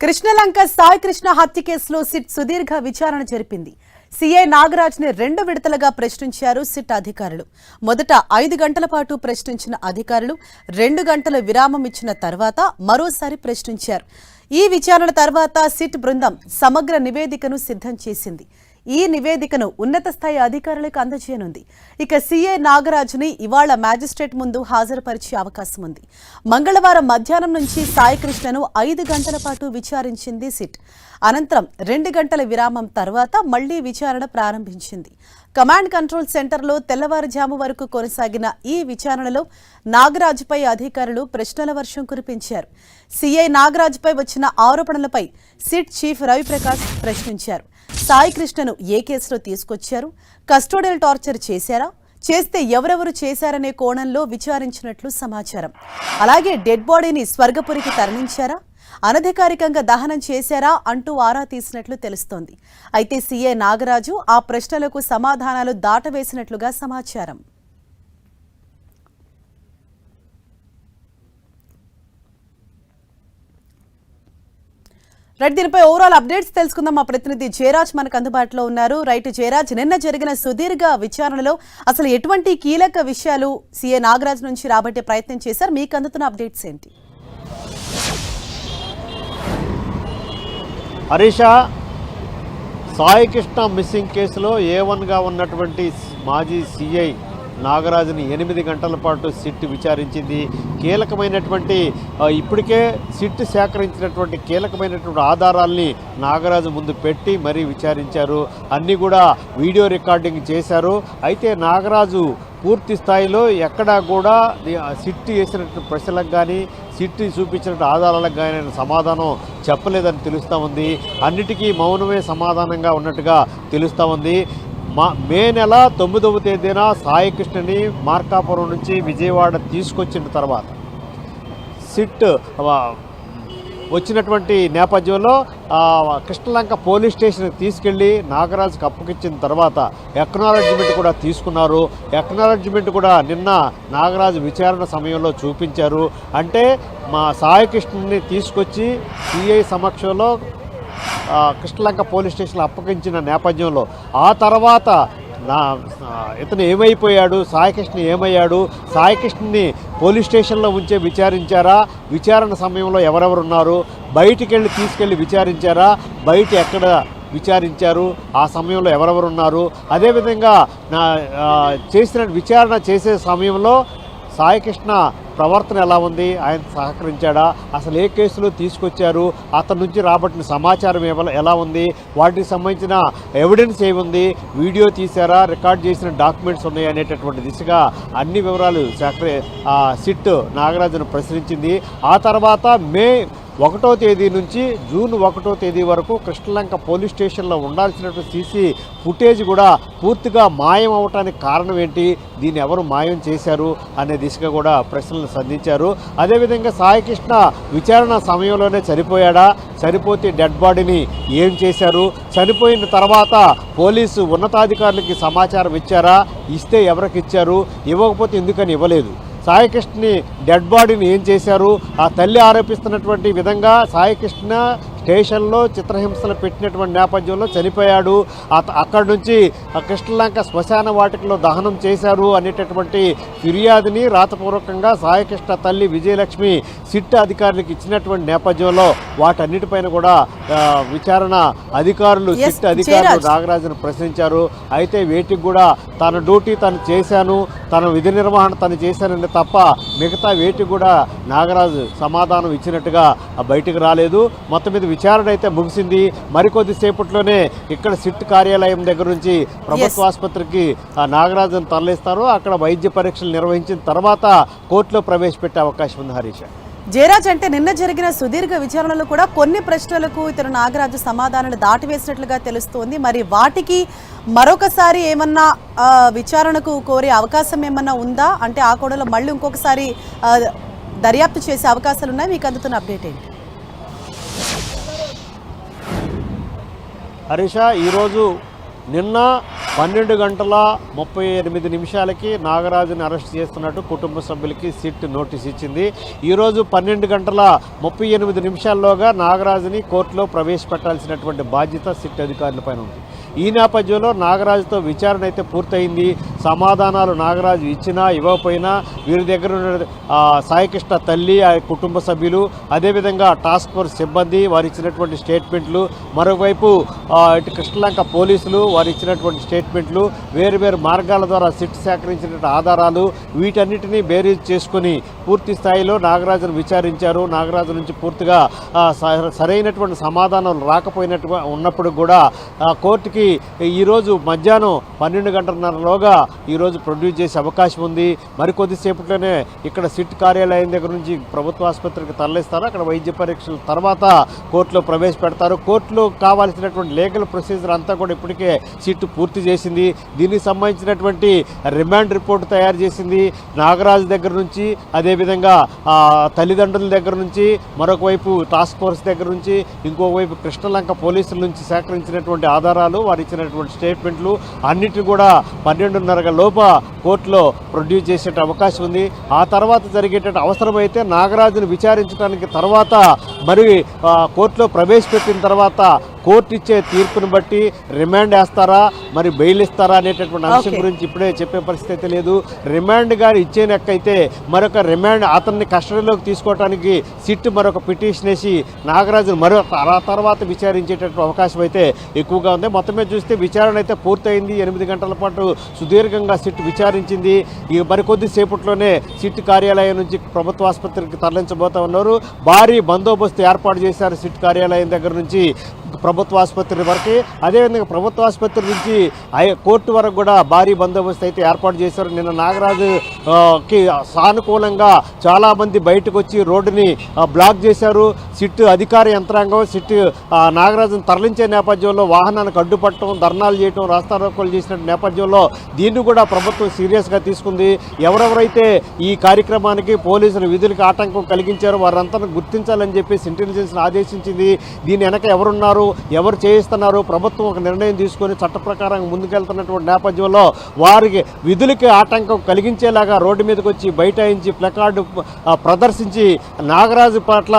కృష్ణలంక సాయి కృష్ణ హత్య కేసులో సిట్ సుదీర్ఘ విచారణ జరిపింది. సీఐ నాగరాజ్ ని 2 విడతలుగా ప్రశ్నించారు సిట్ అధికారులు. మొదట 5 గంటల పాటు ప్రశ్నించిన అధికారులు 2 గంటల విరామం ఇచ్చిన తర్వాత మరోసారి ప్రశ్నించారు. ఈ విచారణ తర్వాత సిట్ బృందం సమగ్ర నివేదికను సిద్ధం చేసింది. ఈ నివేదికను ఉన్నత స్థాయి అధికారులకు అందజేయనుంది. ఇక సీఐ నాగరాజుని ఇవాళ మ్యాజిస్ట్రేట్ ముందు హాజరుపరిచే అవకాశం ఉంది. మంగళవారం మధ్యాహ్నం నుంచి సాయి కృష్ణను 5 గంటల పాటు విచారించింది సిట్. అనంతరం 2 గంటల విరామం తర్వాత మళ్లీ విచారణ ప్రారంభించింది. కమాండ్ కంట్రోల్ సెంటర్లో తెల్లవారుజాము వరకు కొనసాగిన ఈ విచారణలో నాగరాజుపై అధికారులు ప్రశ్నల వర్షం కురిపించారు. సీఐ నాగరాజుపై వచ్చిన ఆరోపణలపై సిట్ చీఫ్ రవిప్రకాష్ ప్రశ్నించారు. సాయి కృష్ణను ఏ కేసులో తీసుకొచ్చారు, కస్టోడియల్ టార్చర్ చేశారా, చేస్తే ఎవరెవరు చేశారనే కోణంలో విచారించినట్లు సమాచారం. అలాగే డెడ్ బాడీని స్వర్గపురికి తరలించారా, అనధికారికంగా దహనం చేశారా అంటూ ఆరా తీసినట్లు తెలుస్తోంది. అయితే సీఐ నాగరాజు ఆ ప్రశ్నలకు సమాధానాలు దాటవేసినట్లుగా సమాచారం. రైట్, దీనిపై ఓవరాల్ అప్డేట్స్ తెలుసుకుందాం. మా ప్రతినిధి జయరాజ్ మనకు అందుబాటులో ఉన్నారు. రైట్ జయరాజ్, నిన్న జరిగిన సుదీర్ఘ విచారణలో అసలు ఎటువంటి కీలక విషయాలు సీఐ నాగరాజ్ నుంచి రాబట్టే ప్రయత్నం చేశారు? మీకు అందుతున్న అప్డేట్స్ ఏంటి? హరీష, సాయి కృష్ణ మిస్సింగ్ కేసులో A1గా ఉన్నటువంటి మాజీ సిఐ నాగరాజుని 8 గంటల పాటు సిట్ విచారించింది. కీలకమైనటువంటి ఇప్పటికే సిట్ సేకరించినటువంటి కీలకమైనటువంటి ఆధారాల్ని నాగరాజు ముందు పెట్టి మరీ విచారించారు. అన్నీ కూడా వీడియో రికార్డింగ్ చేశారు. అయితే నాగరాజు పూర్తి స్థాయిలో ఎక్కడా కూడా సిట్ వేసినట్టు ప్రశ్నలకు కానీ సిట్ చూపించినట్టు ఆధారాలకు కానీ సమాధానం చెప్పలేదని తెలుస్తూ ఉంది. అన్నిటికీ మౌనమే సమాధానంగా ఉన్నట్టుగా తెలుస్తూ ఉంది. మే నెల 9వ తేదీన సాయి కృష్ణని మార్కాపురం నుంచి విజయవాడ తీసుకొచ్చిన తర్వాత సిట్ వచ్చినటువంటి నేపథ్యంలో కృష్ణలంక పోలీస్ స్టేషన్కి తీసుకెళ్ళి నాగరాజుకి అప్పగించిన తర్వాత ఎక్నాలెడ్జ్మెంట్ కూడా తీసుకున్నారు. ఎక్నాలెడ్జ్మెంట్ కూడా నిన్న నాగరాజు విచారణ సమయంలో చూపించారు. అంటే మా సాయి కృష్ణని తీసుకొచ్చి సిఐ సమక్షంలో కృష్ణలంక పోలీస్ స్టేషన్లో అప్పగించిన నేపథ్యంలో ఆ తర్వాత ఇతను ఏమైపోయాడు, సాయికృష్ణ ఏమయ్యాడు, సాయికృష్ణని పోలీస్ స్టేషన్లో ఉంచే విచారించారా, విచారణ సమయంలో ఎవరెవరున్నారు, బయటికి తీసుకెళ్ళి విచారించారా, బయట ఎక్కడ విచారించారు, ఆ సమయంలో ఎవరెవరున్నారు, అదేవిధంగా చేసిన విచారణ చేసే సమయంలో సాయికృష్ణ ప్రవర్తన ఎలా ఉంది, ఆయన సహకరించాడా, అసలు ఏ కేసులో తీసుకొచ్చారు, అతని నుంచి రాబట్టిన సమాచారం ఎలా ఉంది, వాటికి సంబంధించిన ఎవిడెన్స్ ఏముంది, వీడియో తీశారా, రికార్డ్ చేసిన డాక్యుమెంట్స్ ఉన్నాయి అనేటటువంటి దిశగా అన్ని వివరాలు సిట్ నాగరాజును ప్రశ్నించింది. ఆ తర్వాత మే 1వ తేదీ నుంచి జూన్ 1వ తేదీ వరకు కృష్ణలంక పోలీస్ స్టేషన్లో ఉండాల్సినటువంటి సీసీ ఫుటేజ్ కూడా పూర్తిగా మాయం అవటానికి కారణం ఏంటి, దీన్ని ఎవరు మాయం చేశారు అనే దిశగా కూడా ప్రశ్నలు సంధించారు. అదేవిధంగా సాయికృష్ణ విచారణ సమయంలోనే చనిపోయాడా, చనిపోతే డెడ్ బాడీని ఏం చేశారు, చనిపోయిన తర్వాత పోలీసు ఉన్నతాధికారులకి సమాచారం ఇచ్చారా, ఇస్తే ఎవరికి ఇచ్చారు, ఇవ్వకపోతే ఎందుకని ఇవ్వలేదు, సాయికృష్ణని డెడ్ బాడీని ఏం చేశారు, ఆ తల్లి ఆరోపిస్తున్నటువంటి విధంగా సాయికృష్ణ స్టేషన్లో చిత్రహింసలు పెట్టినటువంటి నేపథ్యంలో చనిపోయాడు, అక్కడి నుంచి కృష్ణలంక శ్మశాన వాటికలో దహనం చేశారు అనేటటువంటి ఫిర్యాదుని రాతపూర్వకంగా సాయికృష్ణ తల్లి విజయలక్ష్మి సిట్ అధికారులకు ఇచ్చినటువంటి నేపథ్యంలో వాటన్నిటిపైన కూడా విచారణ అధికారులు సిట్ అధికారులు నాగరాజును ప్రశ్నించారు. అయితే వేటికి కూడా తన డ్యూటీ తను చేశాను, తన విధి నిర్వహణ తను చేశానని తప్ప మిగతా వేటికి కూడా నాగరాజు సమాధానం ఇచ్చినట్టుగా బయటకు రాలేదు. మొత్తం మీద విచారణ అయితే ముగిసింది. మరికొద్దిసేపట్లోనే ఇక్కడ సిట్ కార్యాలయం దగ్గర నుంచి ప్రభుత్వ ఆసుపత్రికి నాగరాజును తరలిస్తారు. అక్కడ వైద్య పరీక్షలు నిర్వహించిన తర్వాత కోర్టులో ప్రవేశపెట్టే అవకాశం ఉంది. హరీష, జయరాజ్, అంటే నిన్న జరిగిన సుదీర్ఘ విచారణలో కూడా కొన్ని ప్రశ్నలకు ఇతను నాగరాజు సమాధానాలు దాటివేసినట్లుగా తెలుస్తోంది. మరి వాటికి మరొకసారి ఏమన్నా విచారణకు కోరే అవకాశం ఏమన్నా ఉందా? అంటే ఆ కోణంలో మళ్ళీ ఇంకొకసారి దర్యాప్తు చేసే అవకాశాలు ఉన్నాయి? మీకు అందుతున్న అప్డేట్ ఏంటి? హరీష, ఈరోజు నిన్న 12:38 నాగరాజుని అరెస్ట్ చేస్తున్నట్టు కుటుంబ సభ్యులకి సిట్ నోటీస్ ఇచ్చింది. ఈరోజు 12:38 నాగరాజుని కోర్టులో ప్రవేశపెట్టాల్సినటువంటి బాధ్యత సిట్ అధికారులపైన ఉంది. ఈ నేపథ్యంలో నాగరాజుతో విచారణ అయితే పూర్తయింది. సమాధానాలు నాగరాజు ఇచ్చినా ఇవ్వకపోయినా వీరి దగ్గర ఉన్న సాయికృష్ణ తల్లి, ఆ కుటుంబ సభ్యులు, అదేవిధంగా టాస్క్ ఫోర్స్ సిబ్బంది వారు ఇచ్చినటువంటి స్టేట్మెంట్లు, మరోవైపు ఇటు కృష్ణలంక పోలీసులు వారు ఇచ్చినటువంటి స్టేట్మెంట్లు, వేరు మార్గాల ద్వారా సిట్ సేకరించినటువంటి ఆధారాలు, వీటన్నిటినీ బేరీజ్ చేసుకుని పూర్తి స్థాయిలో నాగరాజును విచారించారు. నాగరాజు నుంచి పూర్తిగా సరైనటువంటి సమాధానాలు రాకపోయినట్టు ఉన్నప్పుడు కూడా కోర్టుకి ఈరోజు మధ్యాహ్నం 12:30లోగా ఈరోజు ప్రొడ్యూస్ చేసే అవకాశం ఉంది. మరికొద్దిసేపట్లోనే ఇక్కడ సిట్ కార్యాలయం దగ్గర నుంచి ప్రభుత్వ ఆసుపత్రికి తరలిస్తారు. అక్కడ వైద్య పరీక్షల తర్వాత కోర్టులో ప్రవేశపెడతారు. కోర్టులో కావాల్సినటువంటి లీగల్ ప్రొసీజర్ అంతా కూడా ఇప్పటికే సిట్ పూర్తి చేసింది. దీనికి సంబంధించినటువంటి రిమాండ్ రిపోర్ట్ తయారు చేసింది. నాగరాజు దగ్గర నుంచి, అదేవిధంగా తల్లిదండ్రుల దగ్గర నుంచి, మరొక వైపు టాస్క్ ఫోర్స్ దగ్గర నుంచి, ఇంకొక వైపు కృష్ణలంక పోలీసుల నుంచి సేకరించినటువంటి ఆధారాలు, వారు ఇచ్చినటువంటి స్టేట్మెంట్లు అన్నిటిని కూడా 12:30 లోపు కోర్టులో ప్రొడ్యూస్ చేసే అవకాశం ఉంది. ఆ తర్వాత జరిగేటట్టు అవసరమైతే నాగరాజును విచారించడానికి తర్వాత మరి కోర్టులో ప్రవేశపెట్టిన తర్వాత కోర్టు ఇచ్చే తీర్పును బట్టి రిమాండ్ వేస్తారా, మరి బెయిల్ ఇస్తారా అనేటటువంటి అంశం గురించి ఇప్పుడే చెప్పే పరిస్థితి అయితే లేదు. రిమాండ్ గారు ఇచ్చేనక్కైతే మరొక రిమాండ్ అతన్ని కస్టడీలోకి తీసుకోవడానికి సిట్ మరొక పిటిషన్ వేసి నాగరాజును ఆ తర్వాత విచారించేటటువంటి అవకాశం అయితే ఎక్కువగా ఉంది. మొత్తమే చూస్తే విచారణ అయితే పూర్తయింది. 8 గంటల పాటు సుదీర్ఘంగా సిట్ విచారించింది. మరికొద్దిసేపట్లోనే సిట్ కార్యాలయం నుంచి ప్రభుత్వ ఆసుపత్రికి తరలించబోతా ఉన్నారు. భారీ బందోబస్తు ఏర్పాటు చేశారు సిట్ కార్యాలయం దగ్గర నుంచి ప్రభుత్వ ఆసుపత్రి వరకు. అదేవిధంగా ప్రభుత్వ ఆసుపత్రి నుంచి కోర్టు వరకు కూడా భారీ బందోబస్తు అయితే ఏర్పాటు చేశారు. నిన్న నాగరాజుకి సానుకూలంగా చాలామంది బయటకు వచ్చి రోడ్డుని బ్లాక్ చేశారు. సిట్ అధికార యంత్రాంగం సిట్ నాగరాజును తరలించే నేపథ్యంలో వాహనానికి అడ్డుపట్టడం, ధర్నాలు చేయడం, రాస్తారోకోలు చేసిన నేపథ్యంలో దీన్ని కూడా ప్రభుత్వం సీరియస్గా తీసుకుంది. ఎవరెవరైతే ఈ కార్యక్రమానికి పోలీసుల విధులకు ఆటంకం కలిగించారో వారంతా గుర్తించాలని చెప్పేసి ఇంటెలిజెన్స్ని ఆదేశించింది. దీని వెనక ఎవరున్నారు, ఎవరు చేయిస్తున్నారు, ప్రభుత్వం ఒక నిర్ణయం తీసుకొని చట్ట ప్రకారం ముందుకెళ్తున్నటువంటి నేపథ్యంలో వారికి విధులకి ఆటంకం కలిగించేలాగా రోడ్డు మీదకి వచ్చి బైఠాయించి ప్లకార్డు ప్రదర్శించి నాగరాజు పట్ల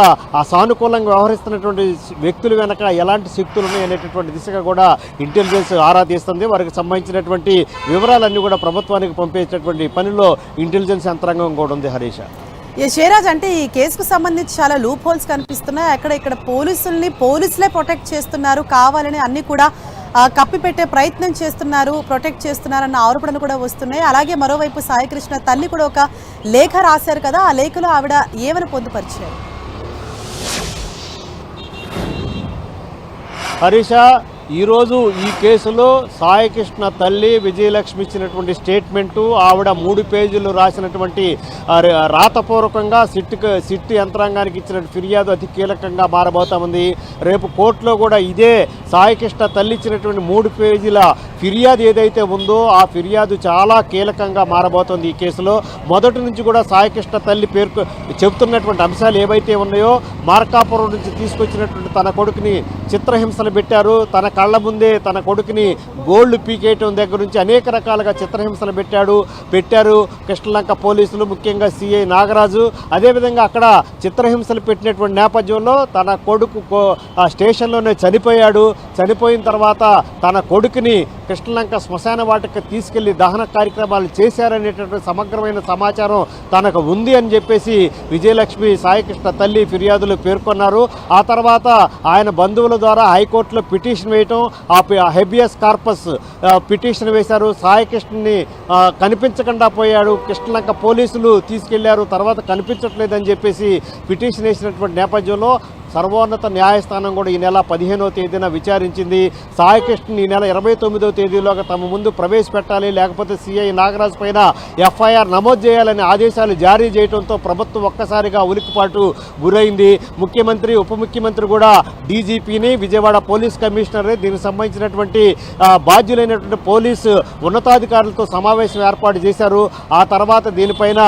సానుకూలంగా వ్యవహరిస్తున్నటువంటి వ్యక్తుల వెనక ఎలాంటి శక్తులు ఉన్నాయనేటటువంటి దిశగా కూడా ఇంటెలిజెన్స్ ఆరా తీస్తుంది. వారికి సంబంధించినటువంటి వివరాలన్నీ కూడా ప్రభుత్వానికి పంపేటటువంటి పనిలో ఇంటెలిజెన్స్ యంత్రాంగం కూడా ఉంది. హరీష, షేరాజ్, అంటే ఈ కేసుకు సంబంధించి చాలా లూప్ హోల్స్ కనిపిస్తున్నాయి. ఇక్కడ పోలీసులే ప్రొటెక్ట్ చేస్తున్నారు, కావాలని అన్ని కూడా కప్పిపెట్టే ప్రయత్నం చేస్తున్నారు, ప్రొటెక్ట్ చేస్తున్నారన్న ఆరోపణలు కూడా వస్తున్నాయి. అలాగే మరోవైపు సాయికృష్ణ తల్లి కూడా ఒక లేఖ రాశారు కదా, ఆ లేఖలో ఆవిడ ఏమని పొందుపరిచారు? హరీష, ఈరోజు ఈ కేసులో సాయికృష్ణ తల్లి విజయలక్ష్మి ఇచ్చినటువంటి స్టేట్మెంటు, ఆవిడ 3 పేజీలు రాసినటువంటి రాతపూర్వకంగా సిట్ యంత్రాంగానికి ఇచ్చిన ఫిర్యాదు అతి కీలకంగా మారబోతా ఉంది. రేపు కోర్టులో కూడా ఇదే సాయికృష్ణ తల్లి ఇచ్చినటువంటి 3 పేజీల ఫిర్యాదు ఏదైతే ఉందో ఆ ఫిర్యాదు చాలా కీలకంగా మారబోతోంది. ఈ కేసులో మొదటి నుంచి కూడా సాయికృష్ణ తల్లి చెబుతున్నటువంటి అంశాలు ఏవైతే ఉన్నాయో, మార్కాపురం నుంచి తీసుకొచ్చినటువంటి తన కొడుకుని చిత్రహింసలు పెట్టారు, తన కళ్ళ ముందే తన కొడుకుని గోల్డ్ పీకేయటం దగ్గర నుంచి అనేక రకాలుగా చిత్రహింసలు పెట్టారు కృష్ణలంక పోలీసులు, ముఖ్యంగా సిఐ నాగరాజు. అదేవిధంగా అక్కడ చిత్రహింసలు పెట్టినటువంటి నేపథ్యంలో తన కొడుకు స్టేషన్లోనే చనిపోయిన తర్వాత తన కొడుకుని కృష్ణలంక శ్మశాన వాటికి తీసుకెళ్లి దహన కార్యక్రమాలు చేశారనేటటువంటి సమగ్రమైన సమాచారం తనకు ఉంది అని చెప్పేసి విజయలక్ష్మి సాయికృష్ణ తల్లి ఫిర్యాదులు పేర్కొన్నారు. ఆ తర్వాత ఆయన బంధువుల ద్వారా హైకోర్టులో పిటిషన్ వేయటం, ఆ హెబియస్ కార్పస్ పిటిషన్ వేశారు. సాయికృష్ణని కనిపించకుండా పోయాడు, కృష్ణలంక పోలీసులు తీసుకెళ్లారు, తర్వాత కనిపించట్లేదని చెప్పేసి పిటిషన్ వేసినటువంటి నేపథ్యంలో సర్వోన్నత న్యాయస్థానం కూడా ఈ నెల 15వ తేదీన విచారించింది. సాయికృష్ణ ఈ నెల 29వ తేదీలోగా తమ ముందు ప్రవేశపెట్టాలి, లేకపోతే సిఐ నాగరాజు పైన ఎఫ్ఐఆర్ నమోదు చేయాలని ఆదేశాలు జారీ చేయడంతో ప్రభుత్వం ఒక్కసారిగా ఉలిక్కిపాటు గురైంది. ముఖ్యమంత్రి, ఉప ముఖ్యమంత్రి కూడా డీజీపీని, విజయవాడ పోలీస్ కమిషనర్, దీనికి సంబంధించినటువంటి బాధ్యులైనటువంటి పోలీసు ఉన్నతాధికారులతో సమావేశం ఏర్పాటు చేశారు. ఆ తర్వాత దీనిపైన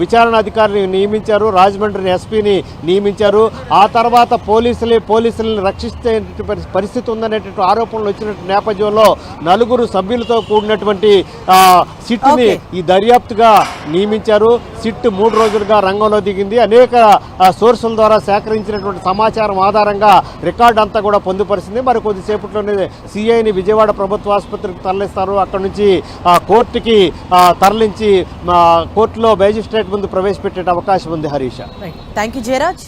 విచారణ అధికారిని నియమించారు, రాజమండ్రి ఎస్పీని నియమించారు. ఆ తర్వాత తర్వాత పోలీసులను రక్షిస్తే పరిస్థితి ఉందనేటువంటి ఆరోపణలు వచ్చినటువంటి నేపథ్యంలో నలుగురు సభ్యులతో కూడినటువంటి సిట్ని ఈ దర్యాప్తుగా నియమించారు. సిట్ 3 రోజులుగా రంగంలో దిగింది. అనేక సోర్సుల ద్వారా సేకరించినటువంటి సమాచారం ఆధారంగా రికార్డు అంతా కూడా పొందుపరిచింది. మరి కొద్దిసేపట్లోనే సిఐని విజయవాడ ప్రభుత్వ ఆసుపత్రికి తరలిస్తారు. అక్కడి నుంచి కోర్టుకి తరలించి కోర్టులో మేజిస్ట్రేట్ ముందు ప్రవేశపెట్టే అవకాశం ఉంది. Harisha, thank you Jayaraj.